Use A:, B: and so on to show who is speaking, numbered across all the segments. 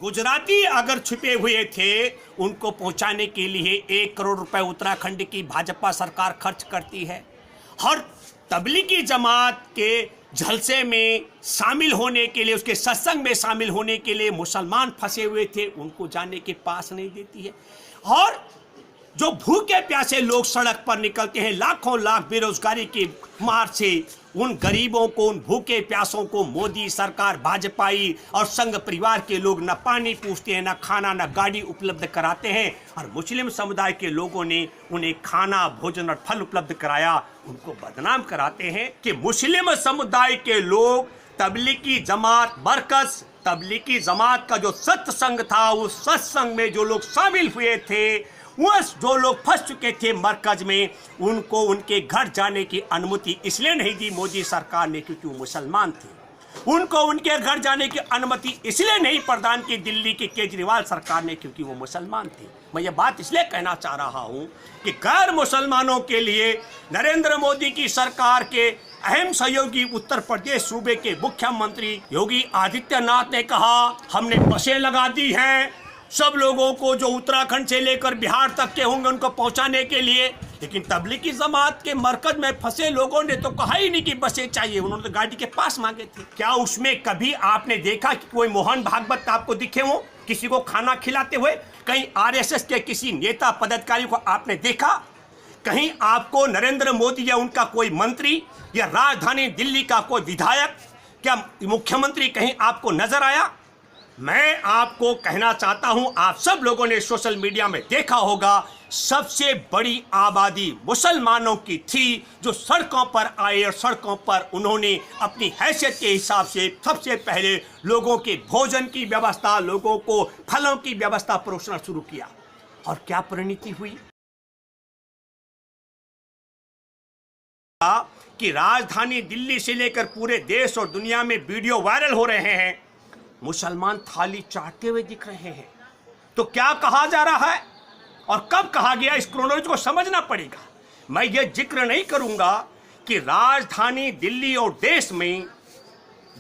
A: गुजराती अगर छुपे हुए थे उनको पहुंचाने के लिए 1 करोड़ रुपए उत्तराखंड की भाजपा सरकार खर्च करती है। और तबलीगी जमात के जलसे में शामिल होने के लिए, उसके सत्संग में शामिल होने के लिए मुसलमान फंसे हुए थे, उनको जाने के पास नहीं देती है। और जो भूखे प्यासे लोग सड़क पर निकलते हैं, लाखों लाख बेरोजगारी की मार से उन गरीबों को, उन भूखे प्यासों को मोदी सरकार, भाजपाई और संघ परिवार के लोग न पानी पूछते हैं, न खाना, न गाड़ी उपलब्ध कराते हैं। और मुस्लिम समुदाय के लोगों ने उन्हें खाना, भोजन और फल उपलब्ध कराया, उनको बदनाम कराते हैं कि मुस्लिम समुदाय के लोग तबलीगी जमात मरकज, तबलीगी जमात का जो सत्संग था, उस सत्संग में जो लोग शामिल हुए थे, जो लोग फंस चुके थे मरकज में, उनको उनके घर जाने की अनुमति इसलिए नहीं दी मोदी सरकार ने क्योंकि वो मुसलमान थे। उनको उनके घर जाने की अनुमति इसलिए नहीं प्रदान की दिल्ली की केजरीवाल सरकार ने क्योंकि वो मुसलमान थे। मैं ये बात इसलिए कहना चाह रहा हूँ कि गैर मुसलमानों के लिए नरेंद्र मोदी की सरकार के अहम सहयोगी उत्तर प्रदेश सूबे के मुख्यमंत्री योगी आदित्यनाथ ने कहा, हमने बसें लगा दी हैं सब लोगों को जो उत्तराखंड से लेकर बिहार तक के होंगे उनको पहुंचाने के लिए। लेकिन तबलीगी जमात के मरकज में फंसे लोगों ने तो कहा ही नहीं कि बसें चाहिए, उन्होंने तो गाड़ी के पास मांगे थे। क्या उसमें कभी आपने देखा कि कोई मोहन भागवत आपको दिखे हो किसी को खाना खिलाते हुए? कहीं आरएसएस के किसी नेता पदाधिकारी को आपने देखा? कहीं आपको नरेंद्र मोदी या उनका कोई मंत्री या राजधानी दिल्ली का कोई विधायक, क्या मुख्यमंत्री कहीं आपको नजर आया? मैं आपको कहना चाहता हूं, आप सब लोगों ने सोशल मीडिया में देखा होगा, सबसे बड़ी आबादी मुसलमानों की थी जो सड़कों पर आए और सड़कों पर उन्होंने अपनी हैसियत के हिसाब से सबसे पहले लोगों के भोजन की व्यवस्था, लोगों को फलों की व्यवस्था परोसना शुरू किया। और क्या परिणति हुई कि राजधानी दिल्ली से लेकर पूरे देश और दुनिया में वीडियो वायरल हो रहे हैं, मुसलमान थाली चाटते हुए दिख रहे हैं। तो क्या कहा जा रहा है और कब कहा गया, इस क्रोनोलॉजी को समझना पड़ेगा। मैं ये जिक्र नहीं करूंगा कि राजधानी दिल्ली और देश में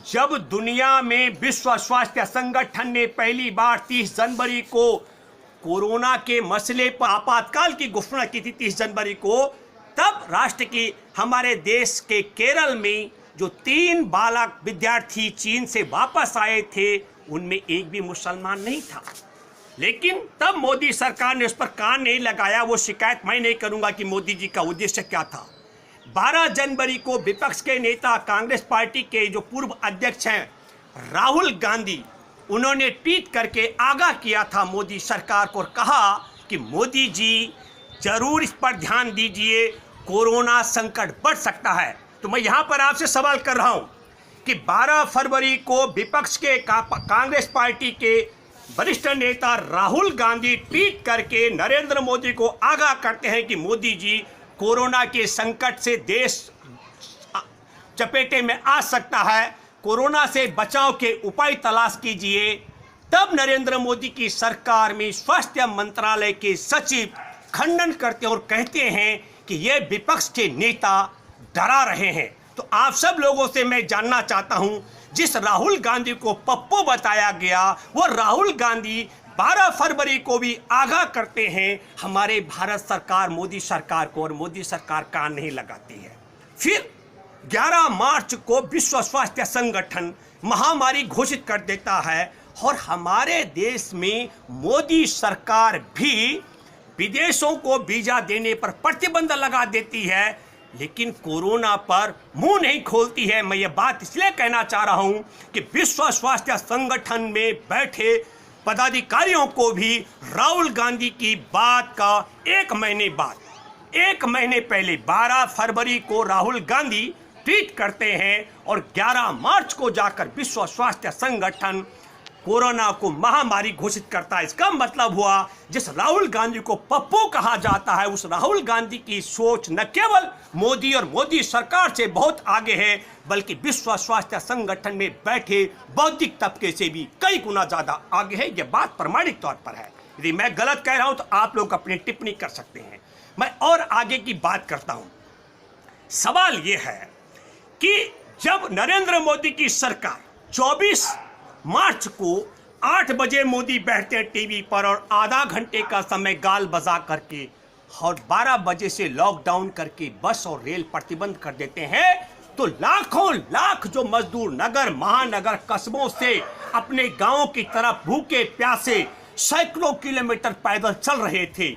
A: जब दुनिया में विश्व स्वास्थ्य संगठन ने पहली बार 30 जनवरी को कोरोना के मसले पर आपातकाल की घोषणा की थी 30 जनवरी को, तब राष्ट्र की हमारे देश के केरल में जो 3 बालक विद्यार्थी चीन से वापस आए थे, उनमें एक भी मुसलमान नहीं था। लेकिन तब मोदी सरकार ने उस पर कान नहीं लगाया। वो शिकायत मैं नहीं करूंगा कि मोदी जी का उद्देश्य क्या था। 12 जनवरी को विपक्ष के नेता, कांग्रेस पार्टी के जो पूर्व अध्यक्ष हैं राहुल गांधी, उन्होंने ट्वीट करके आगाह किया था मोदी सरकार को और कहा कि मोदी जी जरूर इस पर ध्यान दीजिए, कोरोना संकट बढ़ सकता है। तो मैं यहां पर आपसे सवाल कर रहा हूं कि 12 फरवरी को विपक्ष के कांग्रेस पार्टी के वरिष्ठ नेता राहुल गांधी ट्वीट करके नरेंद्र मोदी को आगाह करते हैं कि मोदी जी, कोरोना के संकट से देश चपेटे में आ सकता है, कोरोना से बचाव के उपाय तलाश कीजिए। तब नरेंद्र मोदी की सरकार में स्वास्थ्य मंत्रालय के सचिव खंडन करते और कहते हैं कि ये विपक्ष के नेता डरा रहे हैं। तो आप सब लोगों से मैं जानना चाहता हूं, जिस राहुल गांधी को पप्पू बताया गया, वो राहुल गांधी 12 फरवरी को भी आगाह करते हैं हमारे भारत सरकार, मोदी सरकार को, और मोदी सरकार कान नहीं लगाती है। फिर 11 मार्च को विश्व स्वास्थ्य संगठन महामारी घोषित कर देता है और हमारे देश में मोदी सरकार भी विदेशों को वीजा देने पर प्रतिबंध लगा देती है, लेकिन कोरोना पर मुंह नहीं खोलती है। मैं ये बात इसलिए कहना चाह रहा हूं कि विश्व स्वास्थ्य संगठन में बैठे पदाधिकारियों को भी राहुल गांधी की बात का 1 महीने पहले 12 फरवरी को राहुल गांधी ट्वीट करते हैं और 11 मार्च को जाकर विश्व स्वास्थ्य संगठन कोरोना को महामारी घोषित करता है। इसका मतलब हुआ जिस राहुल गांधी को पप्पू कहा जाता है, उस राहुल गांधी की सोच न केवल मोदी और मोदी सरकार से बहुत आगे है, बल्कि विश्व स्वास्थ्य संगठन में बैठे बौद्धिक तबके से भी कई गुना ज्यादा आगे है। यह बात प्रमाणिक तौर पर है। यदि मैं गलत कह रहा हूं तो आप लोग अपनी टिप्पणी कर सकते हैं। मैं और आगे की बात करता हूं। सवाल यह है कि जब नरेंद्र मोदी की सरकार 24 मार्च को 8 बजे मोदी बैठते हैं टीवी पर और आधा घंटे का समय गाल बजा करके, और 12 बजे से लॉकडाउन करके बस और रेल प्रतिबंध कर देते हैं। तो लाखों लाख जो मजदूर नगर महानगर कस्बों से अपने गांव की तरफ भूखे प्यासे सैकड़ों किलोमीटर पैदल चल रहे थे।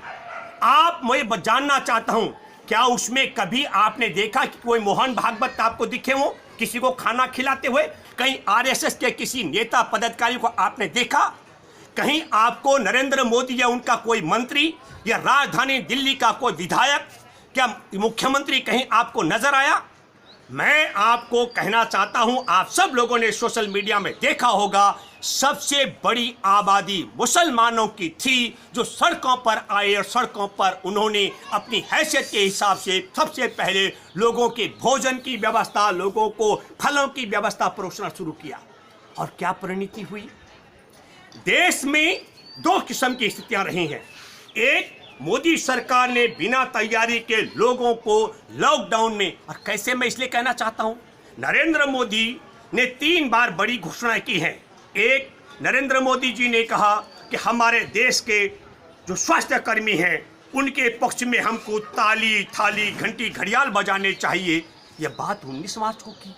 A: आप मैं जानना चाहता हूं, क्या उसमें कभी आपने देखा कि कोई मोहन भागवत आपको दिखे हो किसी को खाना खिलाते हुए? कहीं आरएसएस के किसी नेता पदाधिकारी को आपने देखा? कहीं आपको नरेंद्र मोदी या उनका कोई मंत्री या राजधानी दिल्ली का कोई विधायक, क्या मुख्यमंत्री कहीं आपको नजर आया? मैं आपको कहना चाहता हूं, आप सब लोगों ने सोशल मीडिया में देखा होगा, सबसे बड़ी आबादी मुसलमानों की थी जो सड़कों पर आए और सड़कों पर उन्होंने अपनी हैसियत के हिसाब से सबसे पहले लोगों के भोजन की व्यवस्था, लोगों को फलों की व्यवस्था परोसना शुरू किया। और क्या परिणति हुई? देश में 2 किस्म की स्थितियां रही हैं। एक, मोदी सरकार ने बिना तैयारी के लोगों को लॉकडाउन में, और कैसे मैं इसलिए कहना चाहता हूं, नरेंद्र मोदी ने 3 बार बड़ी घोषणाएं की हैं। एक, नरेंद्र मोदी जी ने कहा कि हमारे देश के जो स्वास्थ्य कर्मी हैं उनके पक्ष में हमको ताली थाली घंटी घड़ियाल बजाने चाहिए। यह बात 19 मार्च को की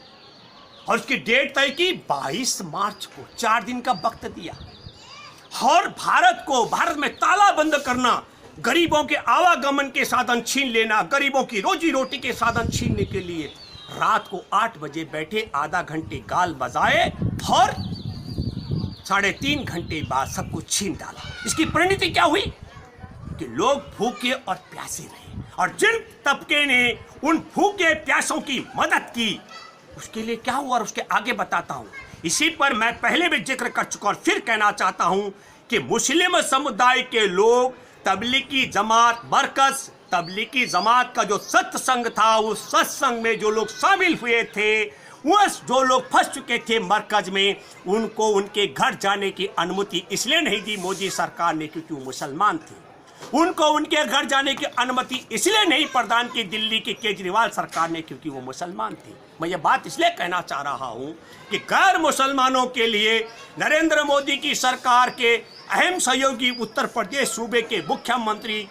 A: और उसकी डेट तय की 22 मार्च को, 4 दिन का वक्त दिया। और भारत में ताला बंद करना, गरीबों के आवागमन के साधन छीन लेना, गरीबों की रोजी रोटी के साधन छीनने के लिए रात को 8 बजे बैठे, आधा घंटे गाल बजाए और 3.5 घंटे बाद सब कुछ छीन डाला। इसकी परिणति क्या हुई कि लोग भूखे और प्यासे रहे, और जिन तबके ने उन भूखे प्यासों की मदद की उसके लिए क्या हुआ और उसके आगे बताता हूं। इसी पर मैं पहले भी जिक्र कर चुका और फिर कहना चाहता हूं कि मुस्लिम समुदाय के लोग तबलीगी जमात मरकज, तबलीगी जमात का जो सत्संग था, उस सत्संग में जो लोग शामिल हुए थे, जो लोग फंस चुके थे मरकज में, उनको उनके घर जाने की अनुमति इसलिए नहीं दी मोदी सरकार ने क्योंकि वो मुसलमान थे। उनको उनके घर जाने की अनुमति इसलिए नहीं प्रदान की दिल्ली की केजरीवाल सरकार ने क्योंकि वो मुसलमान थे। मैं ये बात इसलिए कहना चाह रहा हूं कि गैर मुसलमानों के लिए नरेंद्र मोदी की सरकार के अहम सहयोगी उत्तर प्रदेश सूबे के मुख्यमंत्री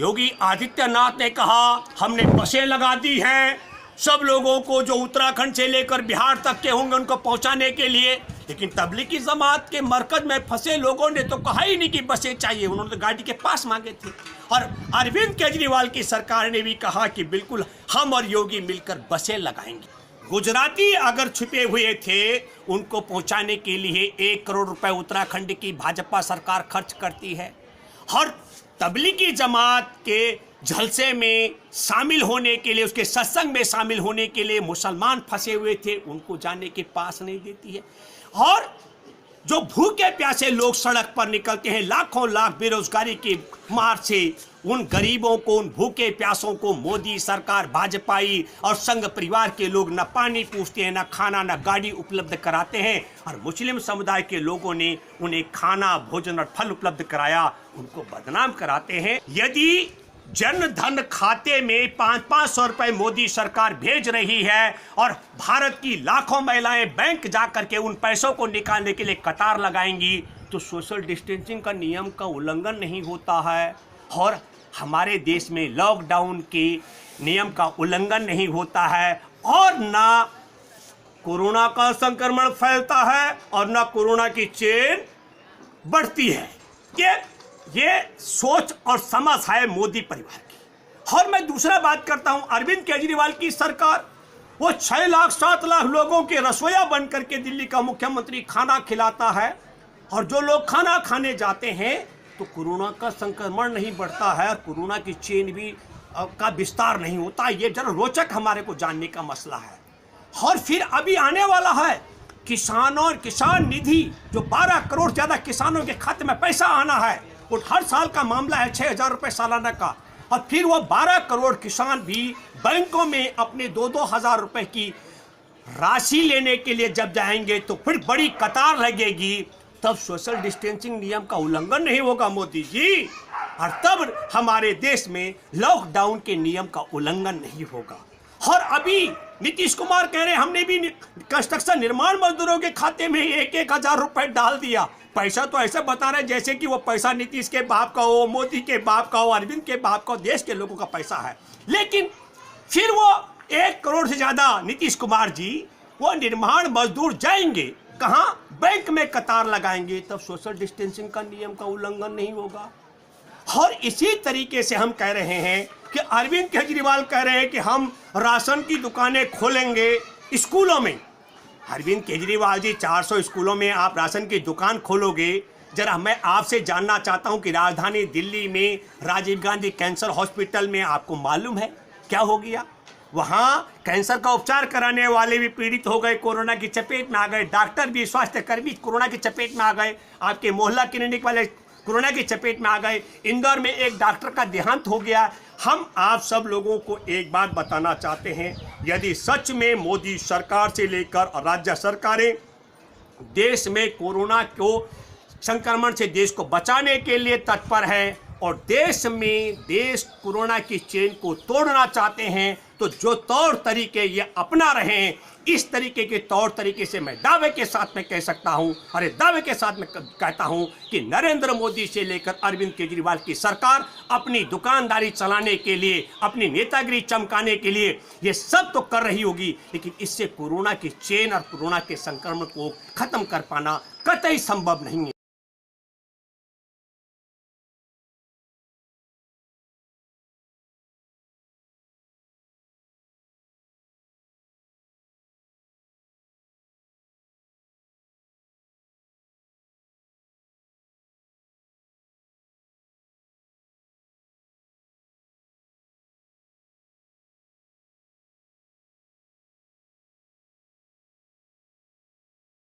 A: योगी आदित्यनाथ ने कहा, हमने बसें लगा दी हैं सब लोगों को जो उत्तराखंड से लेकर बिहार तक के होंगे उनको पहुंचाने के लिए। लेकिन तबलीगी जमात के मरकज में फंसे लोगों ने तो कहा ही नहीं कि बसें चाहिए, उन्होंने तो गाड़ी के पास मांगे थे। और अरविंद केजरीवाल की सरकार ने भी कहा कि बिल्कुल हम और योगी मिलकर बसें लगाएंगे। गुजराती अगर छुपे हुए थे उनको पहुंचाने के लिए 1 करोड़ रुपए उत्तराखंड की भाजपा सरकार खर्च करती है। और तबलीगी जमात के जलसे में शामिल होने के लिए, उसके सत्संग में शामिल होने के लिए मुसलमान फंसे हुए थे, उनको जाने के पास नहीं देती है। और जो भूखे प्यासे लोग सड़क पर निकलते हैं, लाखों लाख बेरोजगारी की मार से, उन गरीबों को, उन भूखे प्यासों को मोदी सरकार, भाजपाई और संघ परिवार के लोग न पानी पूछते हैं, न खाना, न गाड़ी उपलब्ध कराते हैं। और मुस्लिम समुदाय के लोगों ने उन्हें खाना, भोजन और फल उपलब्ध कराया, उनको बदनाम कराते हैं। यदि जन धन खाते में 500 रुपए मोदी सरकार भेज रही है और भारत की लाखों महिलाएं बैंक जाकर के उन पैसों को निकालने के लिए कतार लगाएंगी, तो सोशल डिस्टेंसिंग का नियम का उल्लंघन नहीं होता है और हमारे देश में लॉकडाउन के नियम का उल्लंघन नहीं होता है और ना कोरोना का संक्रमण फैलता है और ना कोरोना की चेन बढ़ती है। ये सोच और समझ है मोदी परिवार की। और मैं दूसरा बात करता हूं, अरविंद केजरीवाल की सरकार, वो 6 लाख 7 लाख लोगों के रसोइया बन करके दिल्ली का मुख्यमंत्री खाना खिलाता है और जो लोग खाना खाने जाते हैं तो कोरोना का संक्रमण नहीं बढ़ता है और कोरोना की चेन भी का विस्तार नहीं होता। ये जरा रोचक हमारे को जानने का मसला है। और फिर अभी आने वाला है किसानों और किसान निधि, जो 12 करोड़ ज्यादा किसानों के खाते में पैसा आना है, वो हर साल का मामला है 6,000 रुपए सालाना का। और फिर वो 12 करोड़ किसान भी बैंकों में अपने 2-2 हजार रुपए की राशि लेने के लिए जब जाएंगे तो फिर बड़ी कतार लगेगी, तब सोशल डिस्टेंसिंग नियम का उल्लंघन नहीं होगा मोदी जी, और तब हमारे देश में लॉकडाउन के नियम का उल्लंघन नहीं होगा। और अभी नीतीश कुमार कह रहे हमने भी कंस्ट्रक्शन निर्माण मजदूरों के खाते में 1,000 रुपए डाल दिया। पैसा तो ऐसे बता रहे जैसे कि वो पैसा नीतीश के बाप का हो, मोदी के बाप का हो, अरविंद के बाप का हो, देश के लोगों का पैसा है। लेकिन फिर वो 1 करोड़ से ज्यादा नीतीश कुमार जी वो निर्माण मजदूर जाएंगे कहां? बैंक में कतार लगाएंगे, तब सोशल डिस्टेंसिंग का नियम का उल्लंघन नहीं होगा। और इसी तरीके से हम कह रहे हैं कि अरविंद केजरीवाल कह रहे हैं कि हम राशन की दुकानें खोलेंगे स्कूलों में। अरविंद केजरीवाल जी 400 स्कूलों में आप राशन की दुकान खोलोगे? जरा मैं आपसे जानना चाहता हूं कि राजधानी दिल्ली में राजीव गांधी कैंसर हॉस्पिटल में आपको मालूम है क्या हो गया? वहां कैंसर का उपचार कराने वाले भी पीड़ित हो गए, कोरोना की चपेट में आ गए, डॉक्टर भी, स्वास्थ्यकर्मी कोरोना की चपेट में आ गए, आपके मोहल्ला क्लिनिक वाले कोरोना की चपेट में आ गए। इंदौर में एक डॉक्टर का देहांत हो गया। हम आप सब लोगों को एक बात बताना चाहते हैं, यदि सच में मोदी सरकार से लेकर राज्य सरकारें देश में कोरोना को संक्रमण से देश को बचाने के लिए तत्पर है और देश कोरोना की चेन को तोड़ना चाहते हैं, तो जो तौर तरीके ये अपना रहे हैं, इस तरीके के तौर तरीके से मैं दावे के साथ में कह सकता हूं, अरे दावे के साथ में कहता हूं कि नरेंद्र मोदी से लेकर अरविंद केजरीवाल की सरकार अपनी दुकानदारी चलाने के लिए, अपनी नेतागिरी चमकाने के लिए ये सब तो कर रही होगी, लेकिन इससे कोरोना की चेन और कोरोना के संक्रमण को खत्म कर पाना कतई संभव नहीं है।